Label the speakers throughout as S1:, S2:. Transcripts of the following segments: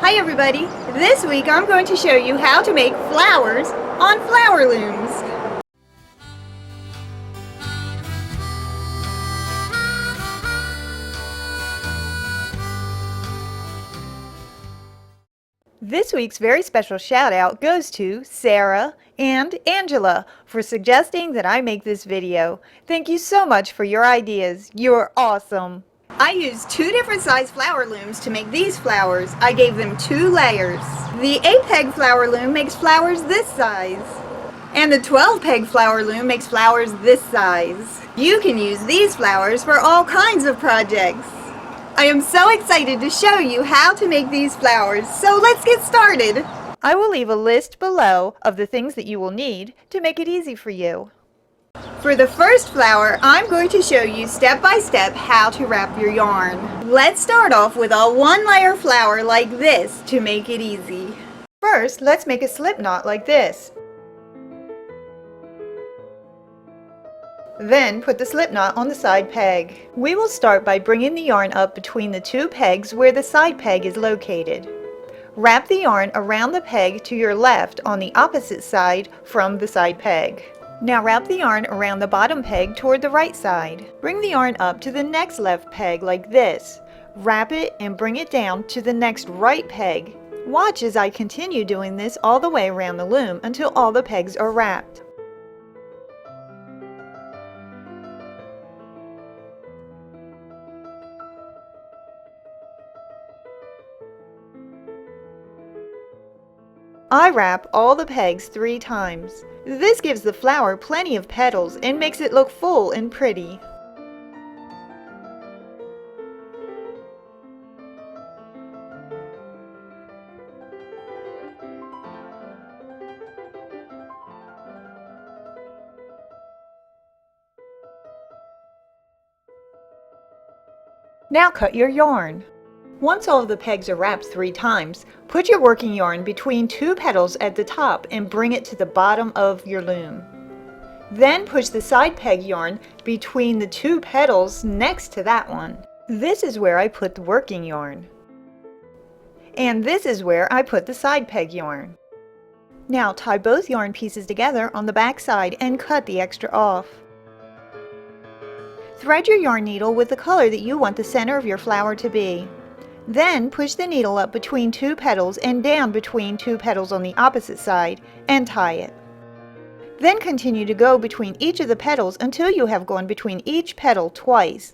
S1: Hi everybody! This week I'm going to show you how to make flowers on flower looms. This week's very special shout out goes to Sarah and Angela for suggesting that I make this video. Thank you so much for your ideas. You're awesome! I used 2 different size flower looms to make these flowers. I gave them 2 layers. The 8-peg flower loom makes flowers this size. And the 12-peg flower loom makes flowers this size. You can use these flowers for all kinds of projects. I am so excited to show you how to make these flowers, so let's get started. I will leave a list below of the things that you will need to make it easy for you. For the first flower, I'm going to show you step by step how to wrap your yarn. Let's start off with a 1-layer flower like this to make it easy. First, let's make a slip knot like this. Then put the slip knot on the side peg. We will start by bringing the yarn up between the 2 pegs where the side peg is located. Wrap the yarn around the peg to your left on the opposite side from the side peg. Now wrap the yarn around the bottom peg toward the right side. Bring the yarn up to the next left peg like this. Wrap it and bring it down to the next right peg. Watch as I continue doing this all the way around the loom until all the pegs are wrapped. I wrap all the pegs 3 times. This gives the flower plenty of petals and makes it look full and pretty. Now cut your yarn. Once all of the pegs are wrapped 3 times, put your working yarn between 2 petals at the top and bring it to the bottom of your loom. Then push the side peg yarn between the 2 petals next to that one. This is where I put the working yarn. And this is where I put the side peg yarn. Now tie both yarn pieces together on the back side and cut the extra off. Thread your yarn needle with the color that you want the center of your flower to be. Then push the needle up between 2 petals and down between 2 petals on the opposite side and tie it. Then continue to go between each of the petals until you have gone between each petal twice.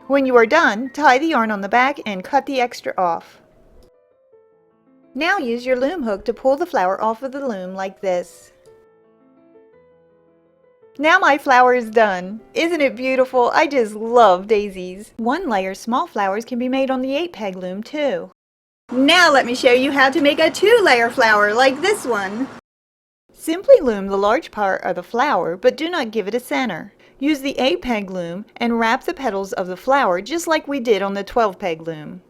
S1: When you are done, tie the yarn on the back and cut the extra off. Now use your loom hook to pull the flower off of the loom like this. Now my flower is done. Isn't it beautiful? I just love daisies. 1-layer small flowers can be made on the 8-peg loom too. Now let me show you how to make a 2-layer flower like this one. Simply loom the large part of the flower, but do not give it a center. Use the 8-peg loom and wrap the petals of the flower just like we did on the 12-peg loom.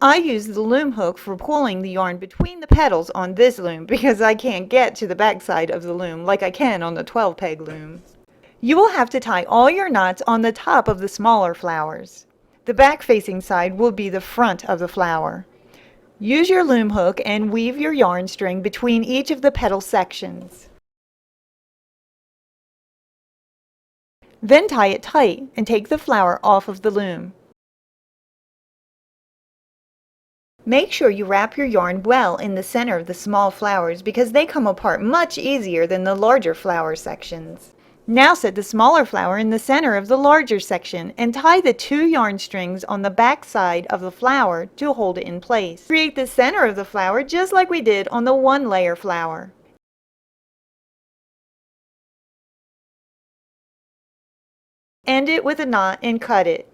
S1: I use the loom hook for pulling the yarn between the petals on this loom because I can't get to the back side of the loom like I can on the 12-peg loom. You will have to tie all your knots on the top of the smaller flowers. The back-facing side will be the front of the flower. Use your loom hook and weave your yarn string between each of the petal sections. Then tie it tight and take the flower off of the loom. Make sure you wrap your yarn well in the center of the small flowers because they come apart much easier than the larger flower sections. Now set the smaller flower in the center of the larger section and tie the 2 yarn strings on the back side of the flower to hold it in place. Create the center of the flower just like we did on the 1-layer flower. End it with a knot and cut it.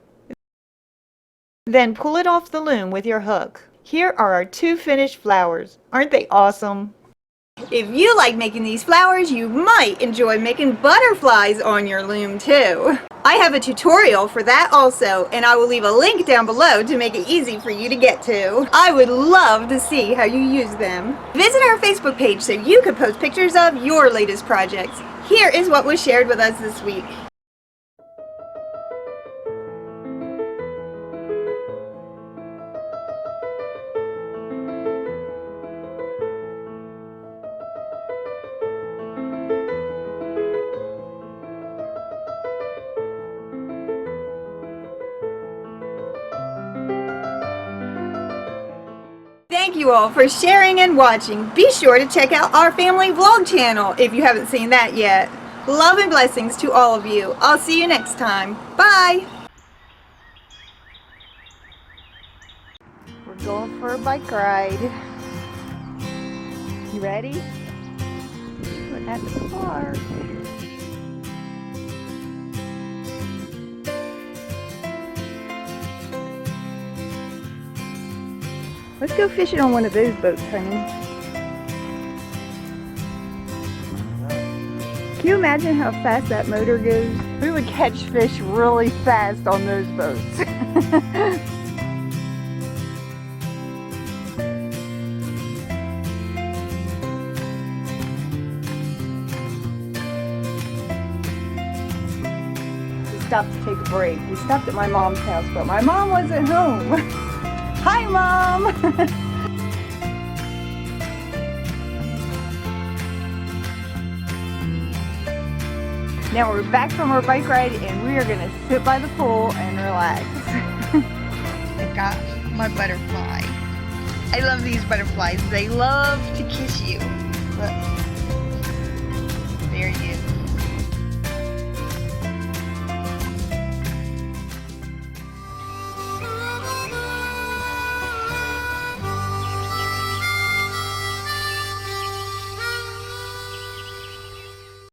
S1: Then pull it off the loom with your hook. Here are our 2 finished flowers. Aren't they awesome? If you like making these flowers, you might enjoy making butterflies on your loom too. I have a tutorial for that also, and I will leave a link down below to make it easy for you to get to. I would love to see how you use them. Visit our Facebook page so you can post pictures of your latest projects. Here is what was shared with us this week. thank you all for sharing and watching. Be sure to check out our family vlog channel if you haven't seen that yet. Love and blessings to all of you. I'll see you next time. Bye. We're going for a bike ride. You ready? We're at the park. Let's go fishing on one of those boats, honey. Can you imagine how fast that motor goes? We would catch fish really fast on those boats. We stopped to take a break. We stopped at my mom's house, but my mom wasn't home. Hi, Mom! Now we're back from our bike ride and we are going to sit by the pool and relax. I got my butterfly. I love these butterflies. They love to kiss you. Look. There he is.